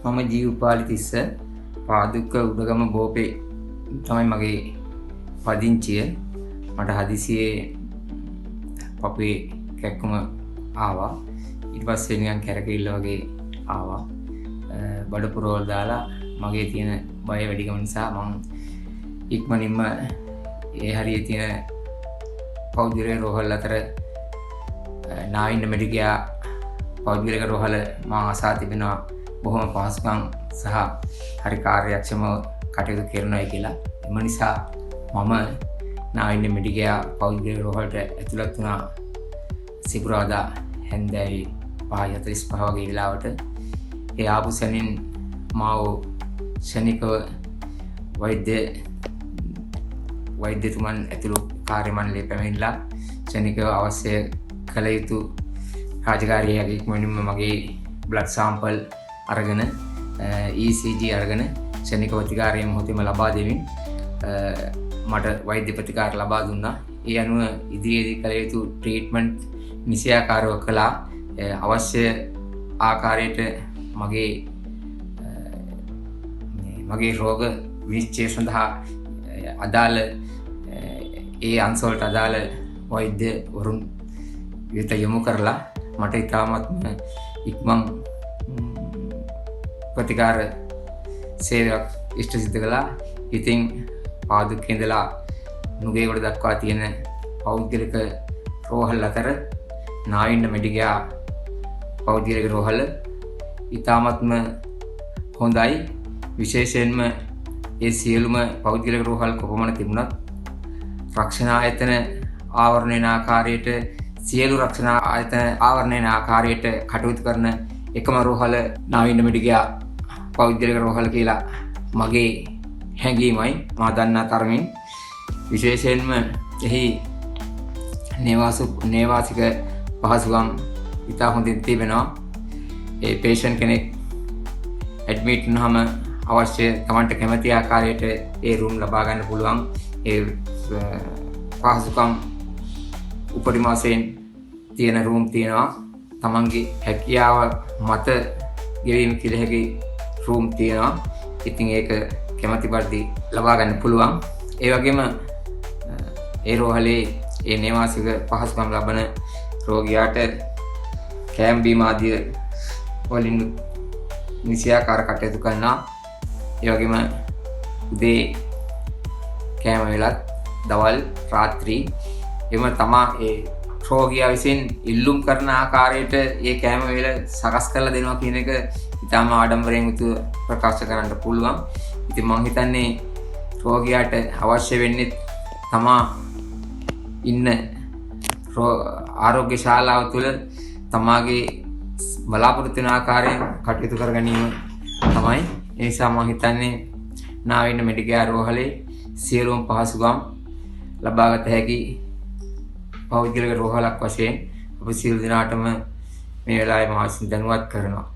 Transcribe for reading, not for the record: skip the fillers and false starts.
මම ජීවපාලි තිස්ස පාදුක්ක උඩගම බෝපේ තමයි මගේ පදිංචිය. මට හදිසියේ පපුවේ කැක්කුම ආවා. ඊට පස්සේ නිකන් කැරකිල්ල වගේ ආවා. බඩ පුරවල් දාලා මගේ තියෙන බය වැඩිකම නිසා මම ඉක්මනින්ම ඒ හරියේ තියෙන පෞද්ගලික රෝහල් අතර නාවින්න මෙඩිකයා පෞද්ගලික රෝහල මම අසා තිබෙනවා බොහොම පහසුකම් සහ හරි කාර්යක්ෂමව කටයුතු කරනවායි කියලා. එම නිසා මම නාවින්න මෙඩිකයා පෞද්ගලික රෝහලට ඇතුළත් වුණා සිකුරාදා හැන්දෑවේ 5:45 වගේ වෙලාවට. ඒ ආපු සැනින් මාව ශනිකව වෛද්‍යතුමන් ඇතුළු කාර්ය මණ්ඩලය පැමිණිලා ශනිකව අවශ්‍ය කළ යුතු රාජකාරියක ඉක්මනින්ම මගේ බ්ලඩ් සාම්පල් අරගෙන ECG අරගෙන ශනික ප්‍රතිකාරය මොහොතේම ලබා දෙමින් මට වෛද්‍ය ප්‍රතිකාර ලබා දුන්නා. ඒ අනුව ඉදිරියේදී කළ යුතු ට්‍රීට්මන්ට් නිසියාකාරව කළා. අවශ්‍ය ආකාරයට මගේ රෝග විනිශ්චය සඳහා අදාළ ඒ අංශවලට අදාළ වෛද්‍යවරුන් වෙත යොමු කරලා මට ඉතාමත්ම ඉක්මන් ප්‍රතිකාර සේවයක් ඉෂ්ට සිද්ධ කළා. ඉතින් පාදුක්කේ ඉඳලා නුගේගොඩ දක්වා තියෙන පෞද්ගලික රෝහල් අතර නාවින්න මෙඩිකයා පෞද්ගලික රෝහල ඉතාමත්ම හොඳයි. විශේෂයෙන්ම ඒ සියලුම පෞද්ගලික රෝහල් කොපමණ තිබුණත් රක්ෂණ ආයතන ආවරණය වෙන ආකාරයට සියලු රක්ෂණ ආයතන ආවරණය වෙන ආකාරයට කටයුතු කරන එකම රෝහල නාවින්න මෙඩිකයා පෞද්ගලික රෝහල කියලා මගේ හැඟීමයි. මා දන්නා තරමින් විශේෂයෙන්ම එහි නේවාසික පහසුකම් ඉතා හොඳින් තිබෙනවා. ඒ පේෂන්ට් කෙනෙක් ඇඩ්මිට් වුණාම අවශ්‍ය තමන්ට කැමති ආකාරයට ඒ රූම් ලබා ගන්න පුළුවන්. ඒ පහසුකම් උපරිම වශයෙන් තියෙන රූම් තියෙනවා. තමන්ගේ හැකියාව මත ගෙවීම කළ හැකි රූම් තියෙනවා. ඉතින් ඒක කැමති පරිදි ලබා ගන්න පුළුවන්. ඒ වගේම ඒ රෝහලේ ඒ නේවාසික පහසුකම් ලබන රෝගියාට කෑම බීම ආදිය වලින් නිසියාකාර කටයුතු කරනවා. ඒ වගේම උදේ කෑම වෙලත් දවල් රාත්‍රී එම තමා ඒ රෝගියා විසින් ඉල්ලුම් කරන ආකාරයට ඒ කෑම වේල සකස් කරලා දෙනවා කියන එක ඉතාම ආඩම්බරයෙන් යුතුව ප්‍රකාශ කරන්න පුළුවන්. ඉතින් මම හිතන්නේ රෝගියාට අවශ්‍ය වෙන්නේ තමා ඉන්න ආරෝග්‍ය ශාලාව තුළ තමාගේ බලාපොරොත්තු වෙන ආකාරයෙන් කටයුතු කර ගැනීම තමයි. ඒ නිසා මම හිතන්නේ නාවින්න මෙඩිකයා රෝහලේ සියලුම පහසුකම් ලබාගත හැකි පෞද්ගලික රෝහලක් වශයෙන් අප සියලු දෙනාටම මේ වෙලාවේ මා විසින් දැනුවත් කරනවා.